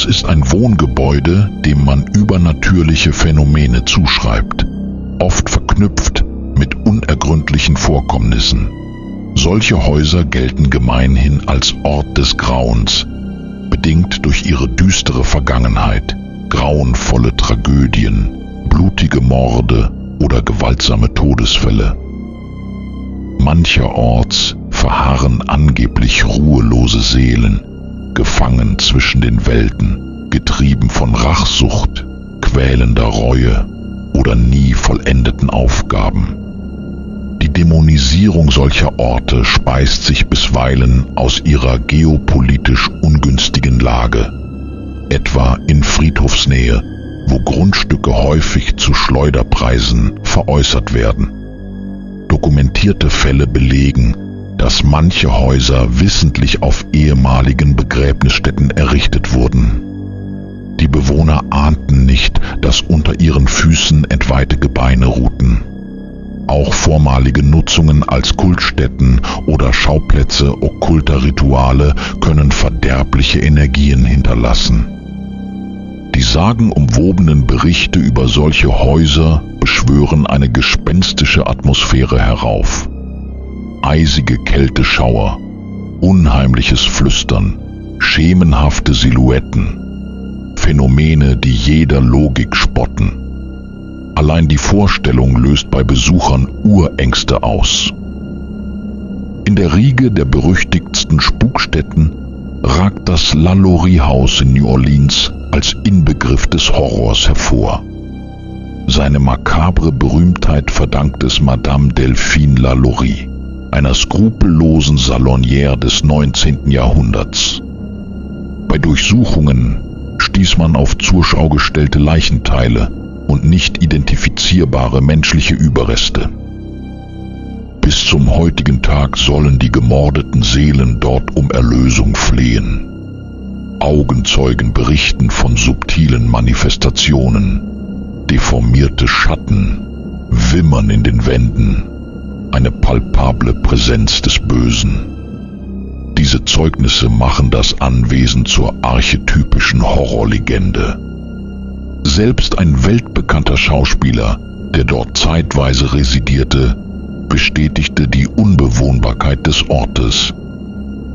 ist ein Wohngebäude, dem man übernatürliche Phänomene zuschreibt, oft verknüpft mit unergründlichen Vorkommnissen. Solche Häuser gelten gemeinhin als Ort des Grauens, bedingt durch ihre düstere Vergangenheit, grauenvolle Tragödien, blutige Morde oder gewaltsame Todesfälle. Mancherorts verharren angeblich ruhelose Seelen, gefangen zwischen den Welten, getrieben von Rachsucht, quälender Reue oder nie vollendeten Aufgaben. Die Dämonisierung solcher Orte speist sich bisweilen aus ihrer geopolitisch ungünstigen Lage, etwa in Friedhofsnähe, wo Grundstücke häufig zu Schleuderpreisen veräußert werden. Dokumentierte Fälle belegen, dass manche Häuser wissentlich auf ehemaligen Begräbnisstätten errichtet wurden. Die Bewohner ahnten nicht, dass unter ihren Füßen entweihte Gebeine ruhten. Auch vormalige Nutzungen als Kultstätten oder Schauplätze okkulter Rituale können verderbliche Energien hinterlassen. Die sagenumwobenen Berichte über solche Häuser beschwören eine gespenstische Atmosphäre herauf. Eisige Kälteschauer, unheimliches Flüstern, schemenhafte Silhouetten, Phänomene, die jeder Logik spotten. Allein die Vorstellung löst bei Besuchern Urängste aus. In der Riege der berüchtigtsten Spukstätten ragt das LaLaurie-Haus in New Orleans als Inbegriff des Horrors hervor. Seine makabre Berühmtheit verdankt es Madame Delphine LaLaurie, einer skrupellosen Salonière des 19. Jahrhunderts. Bei Durchsuchungen stieß man auf zur Schau gestellte Leichenteile und nicht identifizierbare menschliche Überreste. Bis zum heutigen Tag sollen die gemordeten Seelen dort um Erlösung flehen. Augenzeugen berichten von subtilen Manifestationen, deformierte Schatten, Wimmern in den Wänden, eine palpable Präsenz des Bösen. Diese Zeugnisse machen das Anwesen zur archetypischen Horrorlegende. Selbst ein weltbekannter Schauspieler, der dort zeitweise residierte, bestätigte die Unbewohnbarkeit des Ortes.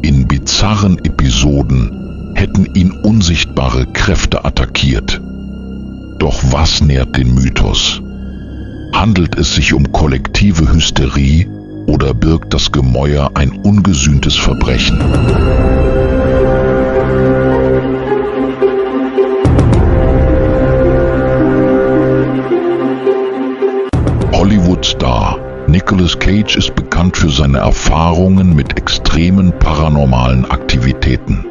In bizarren Episoden hätten ihn unsichtbare Kräfte attackiert. Doch was nährt den Mythos? Handelt es sich um kollektive Hysterie oder birgt das Gemäuer ein ungesühntes Verbrechen? Hollywood-Star Nicolas Cage ist bekannt für seine Erfahrungen mit extremen paranormalen Aktivitäten.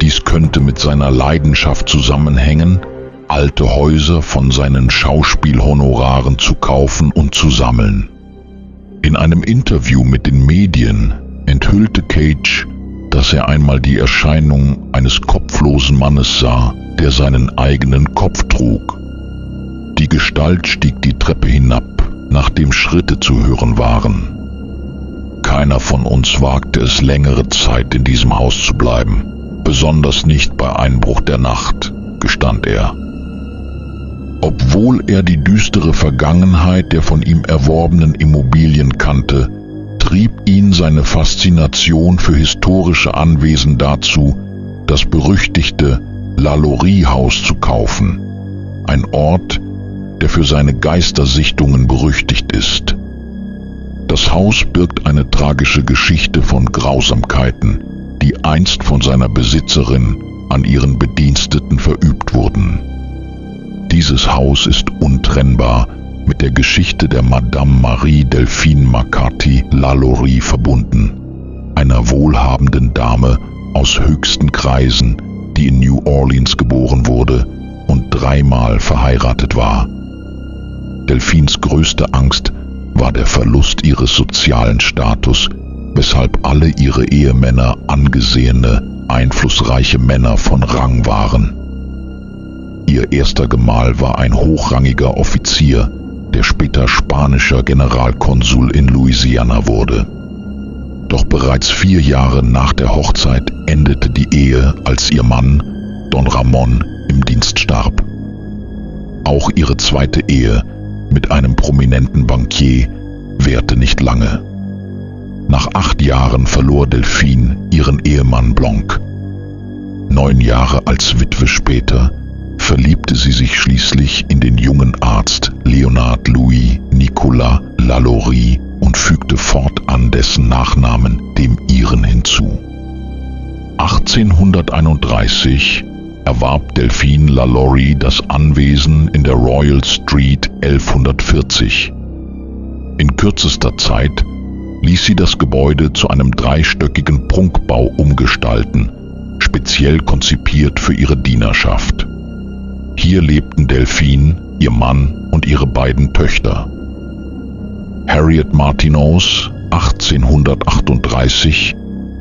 Dies könnte mit seiner Leidenschaft zusammenhängen, alte Häuser von seinen Schauspielhonoraren zu kaufen und zu sammeln. In einem Interview mit den Medien enthüllte Cage, dass er einmal die Erscheinung eines kopflosen Mannes sah, der seinen eigenen Kopf trug. Die Gestalt stieg die Treppe hinab, nachdem Schritte zu hören waren. Keiner von uns wagte es längere Zeit in diesem Haus zu bleiben, besonders nicht bei Einbruch der Nacht, gestand er. Obwohl er die düstere Vergangenheit der von ihm erworbenen Immobilien kannte, trieb ihn seine Faszination für historische Anwesen dazu, das berüchtigte LaLaurie-Haus zu kaufen, ein Ort, der für seine Geistersichtungen berüchtigt ist. Das Haus birgt eine tragische Geschichte von Grausamkeiten, die einst von seiner Besitzerin an ihren Bediensteten verübt wurden. Dieses Haus ist untrennbar mit der Geschichte der Madame Marie Delphine McCarthy LaLaurie verbunden, einer wohlhabenden Dame aus höchsten Kreisen, die in New Orleans geboren wurde und 3-mal verheiratet war. Delphines größte Angst war der Verlust ihres sozialen Status, weshalb alle ihre Ehemänner angesehene, einflussreiche Männer von Rang waren. Ihr erster Gemahl war ein hochrangiger Offizier, der später spanischer Generalkonsul in Louisiana wurde. Doch bereits 4 Jahre nach der Hochzeit endete die Ehe, als ihr Mann, Don Ramon im Dienst starb. Auch ihre zweite Ehe mit einem prominenten Bankier währte nicht lange. Nach 8 Jahren verlor Delphine ihren Ehemann Blanc. 9 Jahre als Witwe später verliebte sie sich schließlich in den jungen Arzt Leonard Louis Nicolas Lalaurie und fügte fortan dessen Nachnamen dem ihren hinzu. 1831 erwarb Delphine Lalaurie das Anwesen in der Royal Street 1140. In kürzester Zeit ließ sie das Gebäude zu einem 3-stöckigen Prunkbau umgestalten, speziell konzipiert für ihre Dienerschaft. Hier lebten Delphine, ihr Mann und ihre beiden Töchter. Harriet Martineau, 1838,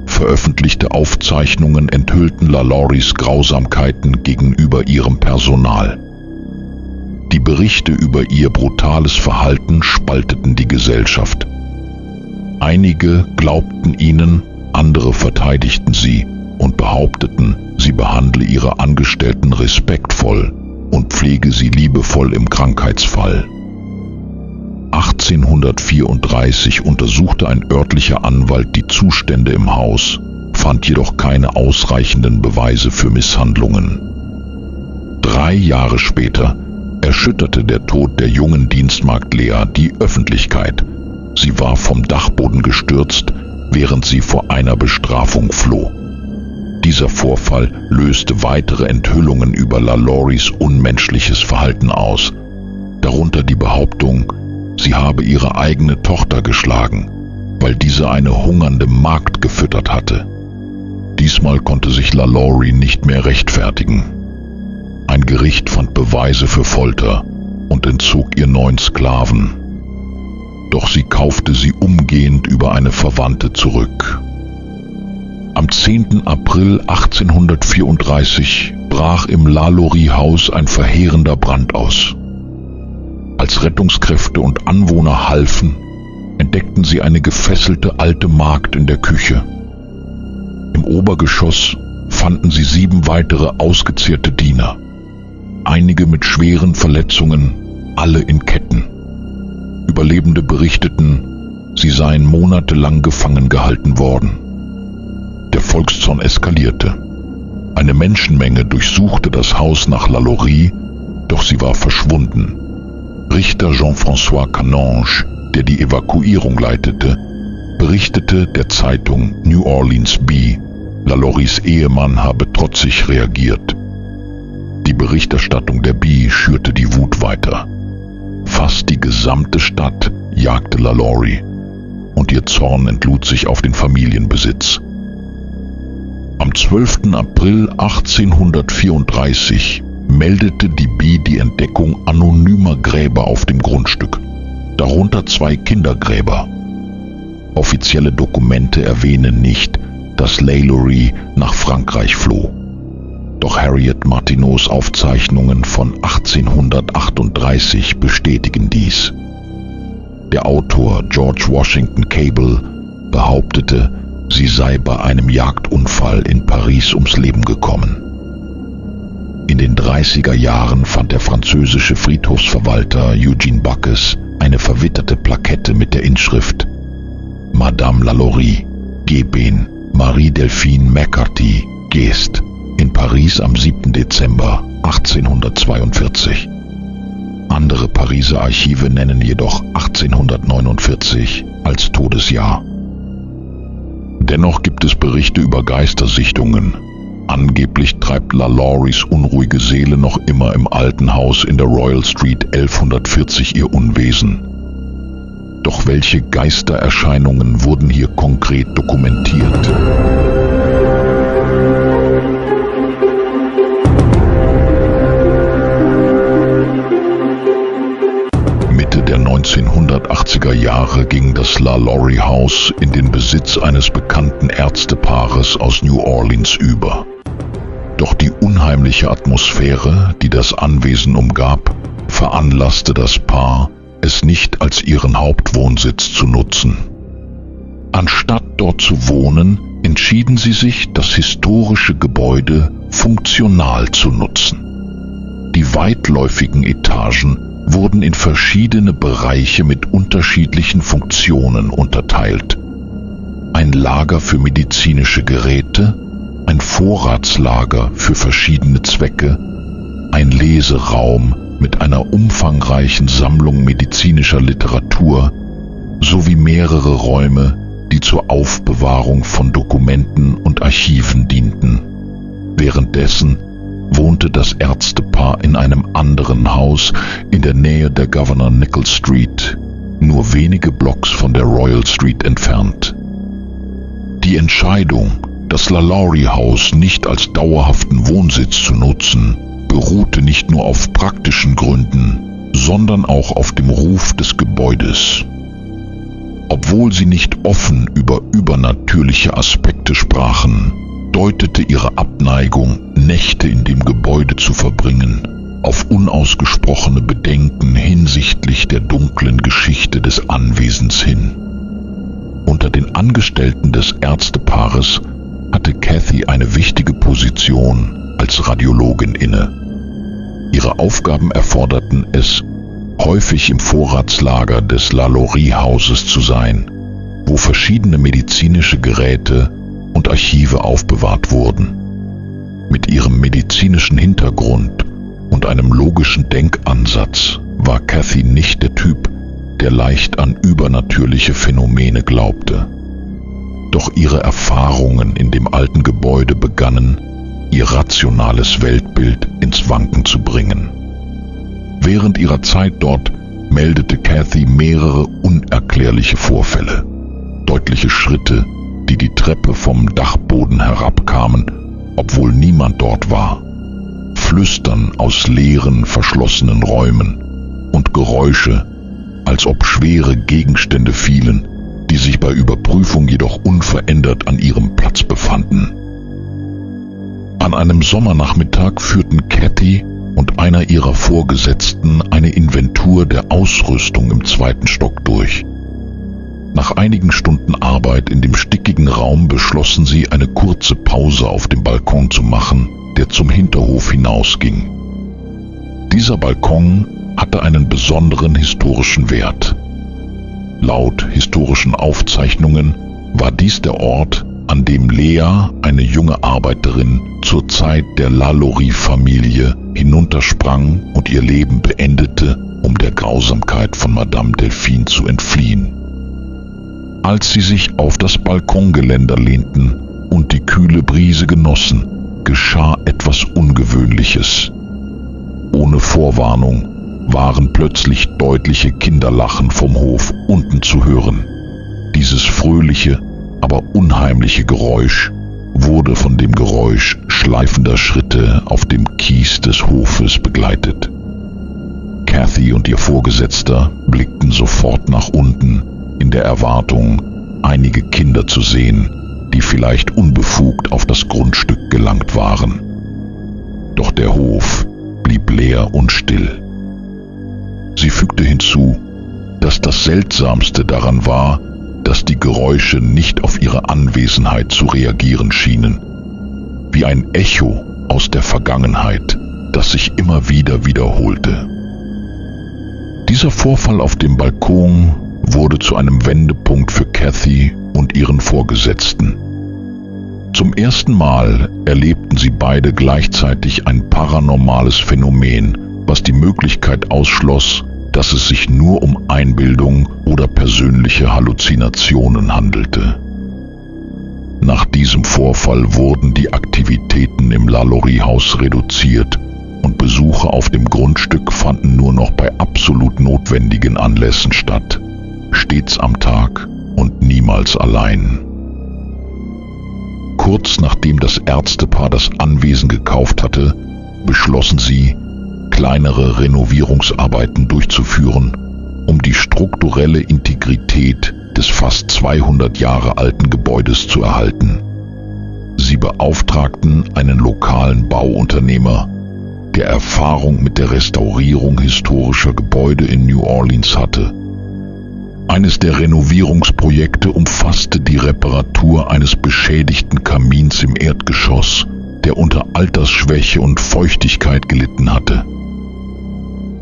veröffentlichte Aufzeichnungen enthüllten Lalauries Grausamkeiten gegenüber ihrem Personal. Die Berichte über ihr brutales Verhalten spalteten die Gesellschaft. Einige glaubten ihnen, andere verteidigten sie und behaupteten, sie behandle ihre Angestellten respektvoll und pflege sie liebevoll im Krankheitsfall. 1834 untersuchte ein örtlicher Anwalt die Zustände im Haus, fand jedoch keine ausreichenden Beweise für Misshandlungen. 3 Jahre später erschütterte der Tod der jungen Dienstmagd Lea die Öffentlichkeit. Sie war vom Dachboden gestürzt, während sie vor einer Bestrafung floh. Dieser Vorfall löste weitere Enthüllungen über Lalauries unmenschliches Verhalten aus, darunter die Behauptung, sie habe ihre eigene Tochter geschlagen, weil diese eine hungernde Magd gefüttert hatte. Diesmal konnte sich Lalaurie nicht mehr rechtfertigen. Ein Gericht fand Beweise für Folter und entzog ihr 9 Sklaven. Doch sie kaufte sie umgehend über eine Verwandte zurück. Am 10. April 1834 brach im Lalaurie-Haus ein verheerender Brand aus. Als Rettungskräfte und Anwohner halfen, entdeckten sie eine gefesselte alte Magd in der Küche. Im Obergeschoss fanden sie 7 weitere ausgezehrte Diener, einige mit schweren Verletzungen, alle in Ketten. Überlebende berichteten, sie seien monatelang gefangen gehalten worden. Der Volkszorn eskalierte. Eine Menschenmenge durchsuchte das Haus nach Lalaurie, doch sie war verschwunden. Richter Jean-François Canonge, der die Evakuierung leitete, berichtete der Zeitung New Orleans Bee, Lalauries Ehemann habe trotzig reagiert. Die Berichterstattung der Bee schürte die Wut weiter. Fast die gesamte Stadt jagte Lalaurie und ihr Zorn entlud sich auf den Familienbesitz. Am 12. April 1834 meldete die Bee die Entdeckung anonymer Gräber auf dem Grundstück, darunter 2 Kindergräber. Offizielle Dokumente erwähnen nicht, dass Lalaurie nach Frankreich floh. Doch Harriet Martineaus Aufzeichnungen von 1838 bestätigen dies. Der Autor George Washington Cable behauptete, sie sei bei einem Jagdunfall in Paris ums Leben gekommen. In den 30er Jahren fand der französische Friedhofsverwalter Eugene Bacchus eine verwitterte Plakette mit der Inschrift Madame Lalaurie, Geben, Marie-Delphine McCarthy, Geest, in Paris am 7. Dezember 1842. Andere Pariser Archive nennen jedoch 1849 als Todesjahr. Dennoch gibt es Berichte über Geistersichtungen. Angeblich treibt Lalauries unruhige Seele noch immer im alten Haus in der Royal Street 1140 ihr Unwesen. Doch welche Geistererscheinungen wurden hier konkret dokumentiert? Mitte der 1980er Jahre ging das Lalaurie-Haus in den Besitz eines bekannten Ärztepaares aus New Orleans über. Doch die unheimliche Atmosphäre, die das Anwesen umgab, veranlasste das Paar, es nicht als ihren Hauptwohnsitz zu nutzen. Anstatt dort zu wohnen, entschieden sie sich, das historische Gebäude funktional zu nutzen. Die weitläufigen Etagen wurden in verschiedene Bereiche mit unterschiedlichen Funktionen unterteilt. Ein Lager für medizinische Geräte, ein Vorratslager für verschiedene Zwecke, ein Leseraum mit einer umfangreichen Sammlung medizinischer Literatur sowie mehrere Räume, die zur Aufbewahrung von Dokumenten und Archiven dienten. Währenddessen wohnte das Ärztepaar in einem anderen Haus in der Nähe der Governor Nichols Street, nur wenige Blocks von der Royal Street entfernt. Die Entscheidung, das LaLaurie House nicht als dauerhaften Wohnsitz zu nutzen, beruhte nicht nur auf praktischen Gründen, sondern auch auf dem Ruf des Gebäudes. Obwohl sie nicht offen über übernatürliche Aspekte sprachen, deutete ihre Abneigung, Nächte in dem Gebäude zu verbringen, auf unausgesprochene Bedenken hinsichtlich der dunklen Geschichte des Anwesens hin. Unter den Angestellten des Ärztepaares hatte Kathy eine wichtige Position als Radiologin inne. Ihre Aufgaben erforderten es, häufig im Vorratslager des LaLaurie-Hauses zu sein, wo verschiedene medizinische Geräte und Archive aufbewahrt wurden. Mit ihrem medizinischen Hintergrund und einem logischen Denkansatz war Kathy nicht der Typ, der leicht an übernatürliche Phänomene glaubte. Doch ihre Erfahrungen in dem alten Gebäude begannen, ihr rationales Weltbild ins Wanken zu bringen. Während ihrer Zeit dort meldete Kathy mehrere unerklärliche Vorfälle. Deutliche Schritte, die die Treppe vom Dachboden herabkamen, obwohl niemand dort war. Flüstern aus leeren, verschlossenen Räumen und Geräusche, als ob schwere Gegenstände fielen, die sich bei Überprüfung jedoch unverändert an ihrem Platz befanden. An einem Sommernachmittag führten Kathy und einer ihrer Vorgesetzten eine Inventur der Ausrüstung im 2. Stock durch. Nach einigen Stunden Arbeit in dem stickigen Raum beschlossen sie, eine kurze Pause auf dem Balkon zu machen, der zum Hinterhof hinausging. Dieser Balkon hatte einen besonderen historischen Wert. Laut historischen Aufzeichnungen war dies der Ort, an dem Lea, eine junge Arbeiterin, zur Zeit der LaLaurie-Familie hinuntersprang und ihr Leben beendete, um der Grausamkeit von Madame Delphine zu entfliehen. Als sie sich auf das Balkongeländer lehnten und die kühle Brise genossen, geschah etwas Ungewöhnliches. Ohne Vorwarnung waren plötzlich deutliche Kinderlachen vom Hof unten zu hören. Dieses fröhliche, aber unheimliche Geräusch wurde von dem Geräusch schleifender Schritte auf dem Kies des Hofes begleitet. Kathy und ihr Vorgesetzter blickten sofort nach unten, in der Erwartung, einige Kinder zu sehen, die vielleicht unbefugt auf das Grundstück gelangt waren. Doch der Hof blieb leer und still. Sie fügte hinzu, dass das Seltsamste daran war, dass die Geräusche nicht auf ihre Anwesenheit zu reagieren schienen, wie ein Echo aus der Vergangenheit, das sich immer wieder wiederholte. Dieser Vorfall auf dem Balkon wurde zu einem Wendepunkt für Kathy und ihren Vorgesetzten. Zum ersten Mal erlebten sie beide gleichzeitig ein paranormales Phänomen, was die Möglichkeit ausschloss, dass es sich nur um Einbildung oder persönliche Halluzinationen handelte. Nach diesem Vorfall wurden die Aktivitäten im LaLaurie-Haus reduziert und Besuche auf dem Grundstück fanden nur noch bei absolut notwendigen Anlässen statt, stets am Tag und niemals allein. Kurz nachdem das Ärztepaar das Anwesen gekauft hatte, beschlossen sie, kleinere Renovierungsarbeiten durchzuführen, um die strukturelle Integrität des fast 200 Jahre alten Gebäudes zu erhalten. Sie beauftragten einen lokalen Bauunternehmer, der Erfahrung mit der Restaurierung historischer Gebäude in New Orleans hatte. Eines der Renovierungsprojekte umfasste die Reparatur eines beschädigten Kamins im Erdgeschoss, der unter Altersschwäche und Feuchtigkeit gelitten hatte.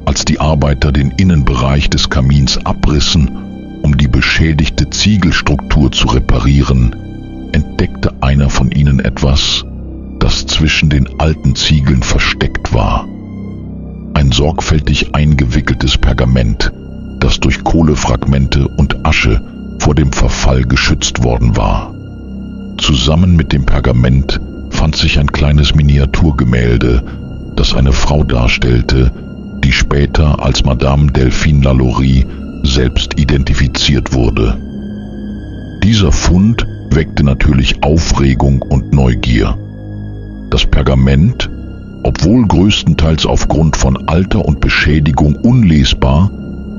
Als die Arbeiter den Innenbereich des Kamins abrissen, um die beschädigte Ziegelstruktur zu reparieren, entdeckte einer von ihnen etwas, das zwischen den alten Ziegeln versteckt war. Ein sorgfältig eingewickeltes Pergament, das durch Kohlefragmente und Asche vor dem Verfall geschützt worden war. Zusammen mit dem Pergament fand sich ein kleines Miniaturgemälde, das eine Frau darstellte, die später als Madame Delphine Lalaurie selbst identifiziert wurde. Dieser Fund weckte natürlich Aufregung und Neugier. Das Pergament, obwohl größtenteils aufgrund von Alter und Beschädigung unlesbar,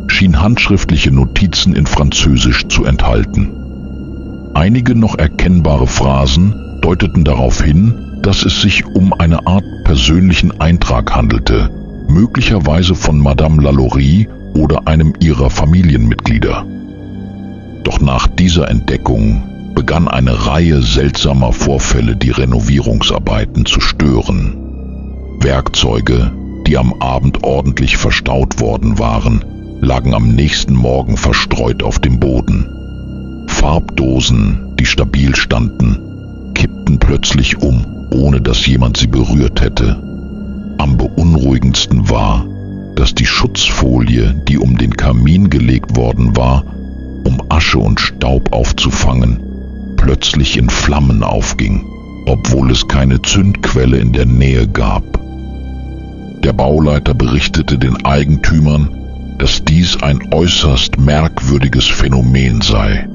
schien handschriftliche Notizen in Französisch zu enthalten. Einige noch erkennbare Phrasen deuteten darauf hin, dass es sich um eine Art persönlichen Eintrag handelte, möglicherweise von Madame Lalaurie oder einem ihrer Familienmitglieder. Doch nach dieser Entdeckung begann eine Reihe seltsamer Vorfälle, die Renovierungsarbeiten zu stören. Werkzeuge, die am Abend ordentlich verstaut worden waren, lagen am nächsten Morgen verstreut auf dem Boden. Farbdosen, die stabil standen, kippten plötzlich um, ohne dass jemand sie berührt hätte. Am beunruhigendsten war, dass die Schutzfolie, die um den Kamin gelegt worden war, um Asche und Staub aufzufangen, plötzlich in Flammen aufging, obwohl es keine Zündquelle in der Nähe gab. Der Bauleiter berichtete den Eigentümern, dass dies ein äußerst merkwürdiges Phänomen sei.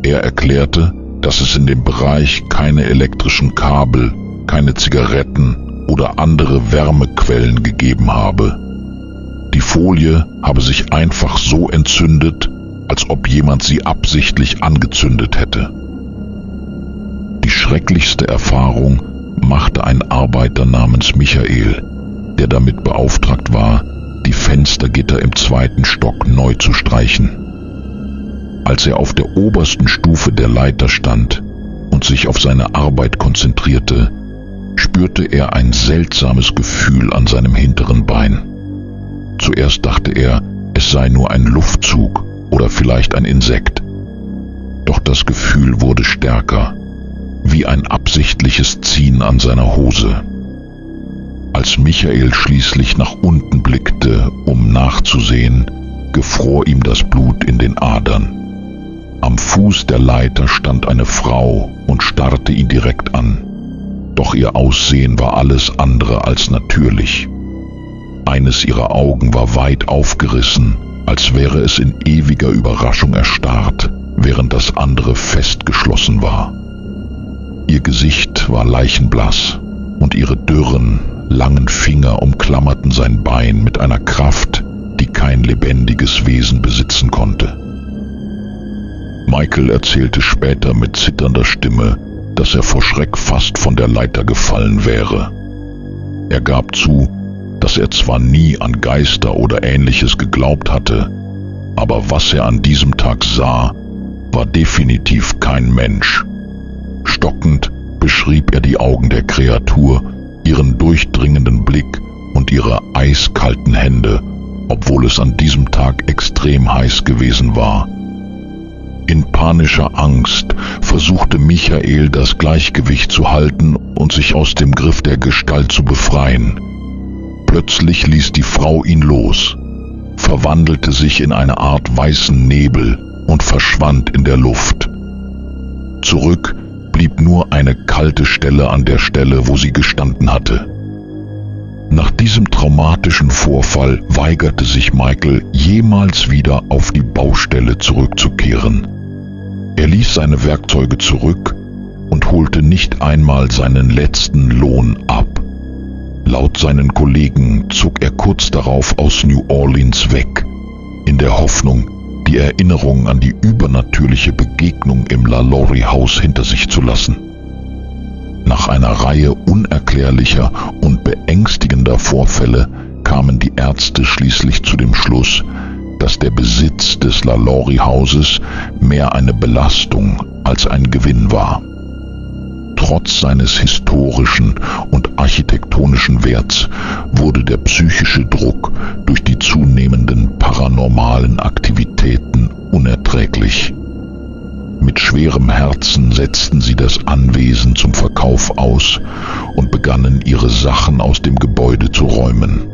Er erklärte, dass es in dem Bereich keine elektrischen Kabel, keine Zigaretten oder andere Wärmequellen gegeben habe. Die Folie habe sich einfach so entzündet, als ob jemand sie absichtlich angezündet hätte. Die schrecklichste Erfahrung machte ein Arbeiter namens Michael, der damit beauftragt war, die Fenstergitter im 2. Stock neu zu streichen. Als er auf der obersten Stufe der Leiter stand und sich auf seine Arbeit konzentrierte, spürte er ein seltsames Gefühl an seinem hinteren Bein. Zuerst dachte er, es sei nur ein Luftzug oder vielleicht ein Insekt. Doch das Gefühl wurde stärker, wie ein absichtliches Ziehen an seiner Hose. Als Michael schließlich nach unten blickte, um nachzusehen, gefror ihm das Blut in den Adern. Am Fuß der Leiter stand eine Frau und starrte ihn direkt an. Doch ihr Aussehen war alles andere als natürlich. Eines ihrer Augen war weit aufgerissen, als wäre es in ewiger Überraschung erstarrt, während das andere fest geschlossen war. Ihr Gesicht war leichenblass und ihre dürren, langen Finger umklammerten sein Bein mit einer Kraft, die kein lebendiges Wesen besitzen konnte. Michael erzählte später mit zitternder Stimme, dass er vor Schreck fast von der Leiter gefallen wäre. Er gab zu, dass er zwar nie an Geister oder Ähnliches geglaubt hatte, aber was er an diesem Tag sah, war definitiv kein Mensch. Stockend beschrieb er die Augen der Kreatur, ihren durchdringenden Blick und ihre eiskalten Hände, obwohl es an diesem Tag extrem heiß gewesen war. In panischer Angst versuchte Michael, das Gleichgewicht zu halten und sich aus dem Griff der Gestalt zu befreien. Plötzlich ließ die Frau ihn los, verwandelte sich in eine Art weißen Nebel und verschwand in der Luft. Zurück blieb nur eine kalte Stelle an der Stelle, wo sie gestanden hatte. Nach diesem traumatischen Vorfall weigerte sich Michael, jemals wieder auf die Baustelle zurückzukehren. Er ließ seine Werkzeuge zurück und holte nicht einmal seinen letzten Lohn ab. Laut seinen Kollegen zog er kurz darauf aus New Orleans weg, in der Hoffnung, die Erinnerung an die übernatürliche Begegnung im Lalaurie-Haus hinter sich zu lassen. Nach einer Reihe unerklärlicher und beängstigender Vorfälle kamen die Ärzte schließlich zu dem Schluss, dass der Besitz des LaLaurie-Hauses mehr eine Belastung als ein Gewinn war. Trotz seines historischen und architektonischen Werts wurde der psychische Druck durch die zunehmenden paranormalen Aktivitäten unerträglich. Mit schwerem Herzen setzten sie das Anwesen zum Verkauf aus und begannen, ihre Sachen aus dem Gebäude zu räumen.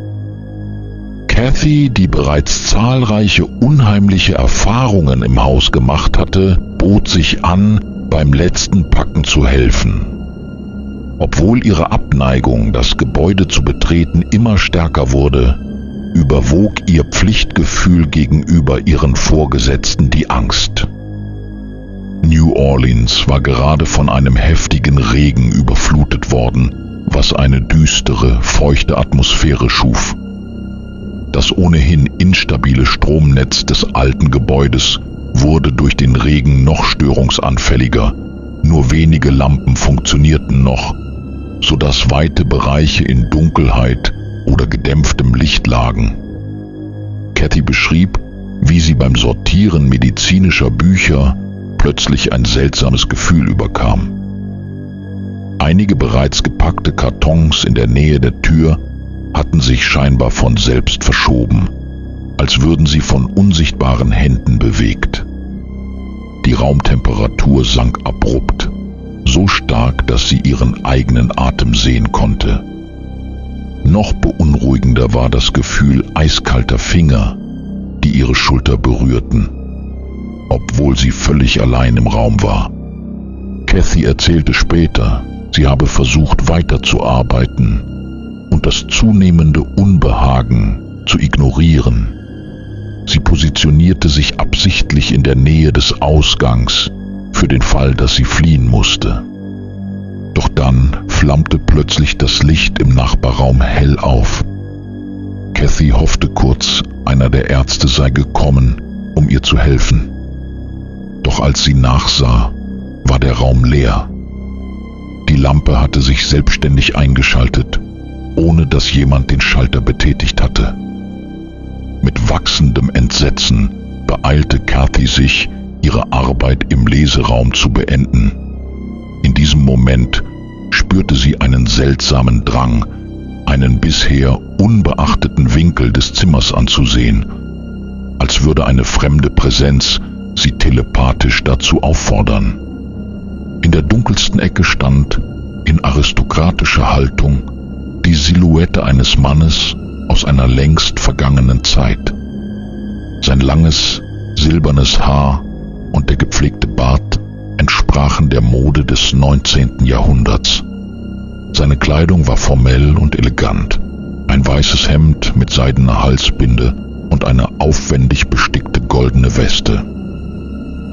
Kathy, die bereits zahlreiche unheimliche Erfahrungen im Haus gemacht hatte, bot sich an, beim letzten Packen zu helfen. Obwohl ihre Abneigung, das Gebäude zu betreten, immer stärker wurde, überwog ihr Pflichtgefühl gegenüber ihren Vorgesetzten die Angst. New Orleans war gerade von einem heftigen Regen überflutet worden, was eine düstere, feuchte Atmosphäre schuf. Das ohnehin instabile Stromnetz des alten Gebäudes wurde durch den Regen noch störungsanfälliger. Nur wenige Lampen funktionierten noch, sodass weite Bereiche in Dunkelheit oder gedämpftem Licht lagen. Kathy beschrieb, wie sie beim Sortieren medizinischer Bücher plötzlich ein seltsames Gefühl überkam. Einige bereits gepackte Kartons in der Nähe der Tür hatten sich scheinbar von selbst verschoben, als würden sie von unsichtbaren Händen bewegt. Die Raumtemperatur sank abrupt, so stark, dass sie ihren eigenen Atem sehen konnte. Noch beunruhigender war das Gefühl eiskalter Finger, die ihre Schulter berührten, obwohl sie völlig allein im Raum war. Kathy erzählte später, sie habe versucht weiterzuarbeiten und das zunehmende Unbehagen zu ignorieren. Sie positionierte sich absichtlich in der Nähe des Ausgangs für den Fall, dass sie fliehen musste. Doch dann flammte plötzlich das Licht im Nachbarraum hell auf. Kathy hoffte kurz, einer der Ärzte sei gekommen, um ihr zu helfen. Doch als sie nachsah, war der Raum leer. Die Lampe hatte sich selbstständig eingeschaltet, ohne dass jemand den Schalter betätigt hatte. Mit wachsendem Entsetzen beeilte Kathy sich, ihre Arbeit im Leseraum zu beenden. In diesem Moment spürte sie einen seltsamen Drang, einen bisher unbeachteten Winkel des Zimmers anzusehen, als würde eine fremde Präsenz sie telepathisch dazu auffordern. In der dunkelsten Ecke stand, in aristokratischer Haltung, die Silhouette eines Mannes aus einer längst vergangenen Zeit. Sein langes, silbernes Haar und der gepflegte Bart entsprachen der Mode des 19. Jahrhunderts. Seine Kleidung war formell und elegant. Ein weißes Hemd mit seidener Halsbinde und eine aufwendig bestickte goldene Weste.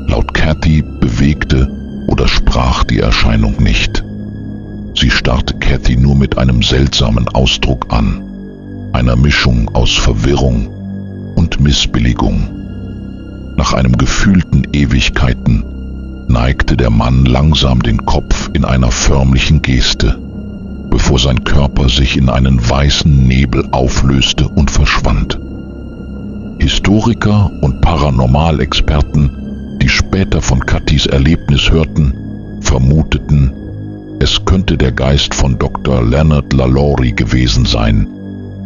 Laut Kathy bewegte oder sprach die Erscheinung nicht. Sie starrte Kathy nur mit einem seltsamen Ausdruck an, einer Mischung aus Verwirrung und Missbilligung. Nach einem gefühlten Ewigkeiten neigte der Mann langsam den Kopf in einer förmlichen Geste, bevor sein Körper sich in einen weißen Nebel auflöste und verschwand. Historiker und Paranormalexperten, die später von Kathys Erlebnis hörten, vermuteten, es könnte der Geist von Dr. Leonard LaLaurie gewesen sein,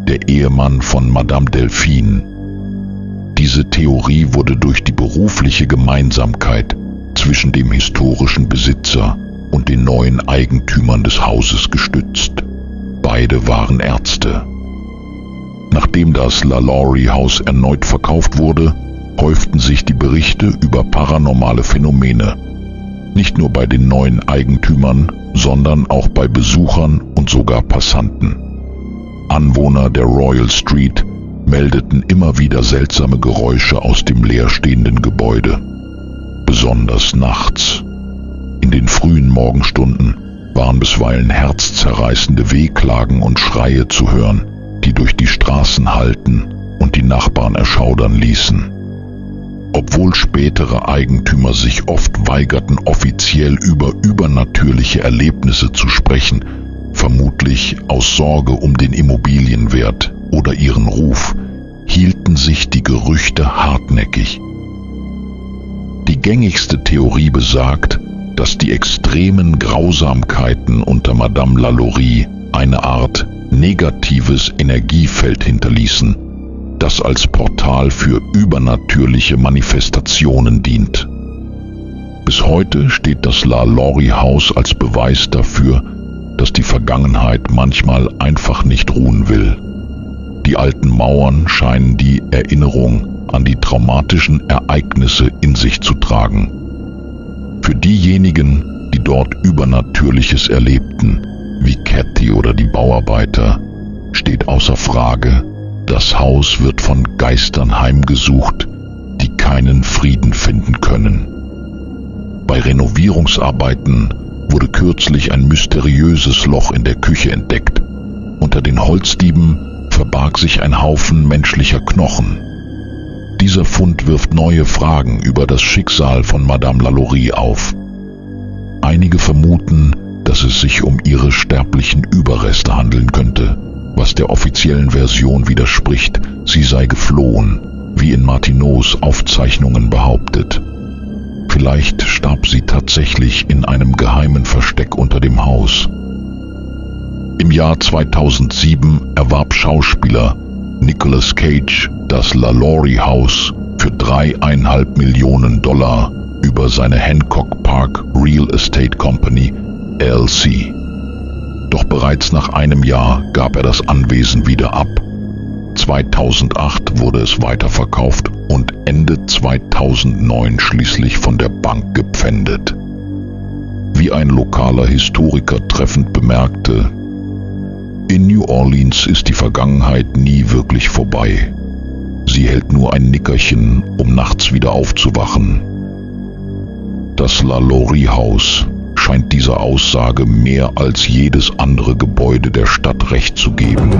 der Ehemann von Madame Delphine. Diese Theorie wurde durch die berufliche Gemeinsamkeit zwischen dem historischen Besitzer und den neuen Eigentümern des Hauses gestützt. Beide waren Ärzte. Nachdem das LaLaurie-Haus erneut verkauft wurde, häuften sich die Berichte über paranormale Phänomene. Nicht nur bei den neuen Eigentümern, sondern auch bei Besuchern und sogar Passanten. Anwohner der Royal Street meldeten immer wieder seltsame Geräusche aus dem leerstehenden Gebäude, besonders nachts. In den frühen Morgenstunden waren bisweilen herzzerreißende Wehklagen und Schreie zu hören, die durch die Straßen hallten und die Nachbarn erschaudern ließen. Obwohl spätere Eigentümer sich oft weigerten, offiziell über übernatürliche Erlebnisse zu sprechen, vermutlich aus Sorge um den Immobilienwert oder ihren Ruf, hielten sich die Gerüchte hartnäckig. Die gängigste Theorie besagt, dass die extremen Grausamkeiten unter Madame Lalaurie eine Art negatives Energiefeld hinterließen, das als Portal für übernatürliche Manifestationen dient. Bis heute steht das Lalaurie-Haus als Beweis dafür, dass die Vergangenheit manchmal einfach nicht ruhen will. Die alten Mauern scheinen die Erinnerung an die traumatischen Ereignisse in sich zu tragen. Für diejenigen, die dort Übernatürliches erlebten, wie Cathy oder die Bauarbeiter, steht außer Frage, das Haus wird von Geistern heimgesucht, die keinen Frieden finden können. Bei Renovierungsarbeiten wurde kürzlich ein mysteriöses Loch in der Küche entdeckt. Unter den Holzdieben verbarg sich ein Haufen menschlicher Knochen. Dieser Fund wirft neue Fragen über das Schicksal von Madame Lalaurie auf. Einige vermuten, dass es sich um ihre sterblichen Überreste handeln könnte, was der offiziellen Version widerspricht, sie sei geflohen, wie in Martineaus Aufzeichnungen behauptet. Vielleicht starb sie tatsächlich in einem geheimen Versteck unter dem Haus. Im Jahr 2007 erwarb Schauspieler Nicolas Cage das Lalaurie-Haus für $3,5 Millionen über seine Hancock Park Real Estate Company LLC. Doch bereits nach einem Jahr gab er das Anwesen wieder ab. 2008 wurde es weiterverkauft und Ende 2009 schließlich von der Bank gepfändet. Wie ein lokaler Historiker treffend bemerkte: In New Orleans ist die Vergangenheit nie wirklich vorbei. Sie hält nur ein Nickerchen, um nachts wieder aufzuwachen. Das Lalaurie-Haus scheint dieser Aussage mehr als jedes andere Gebäude der Stadt recht zu geben.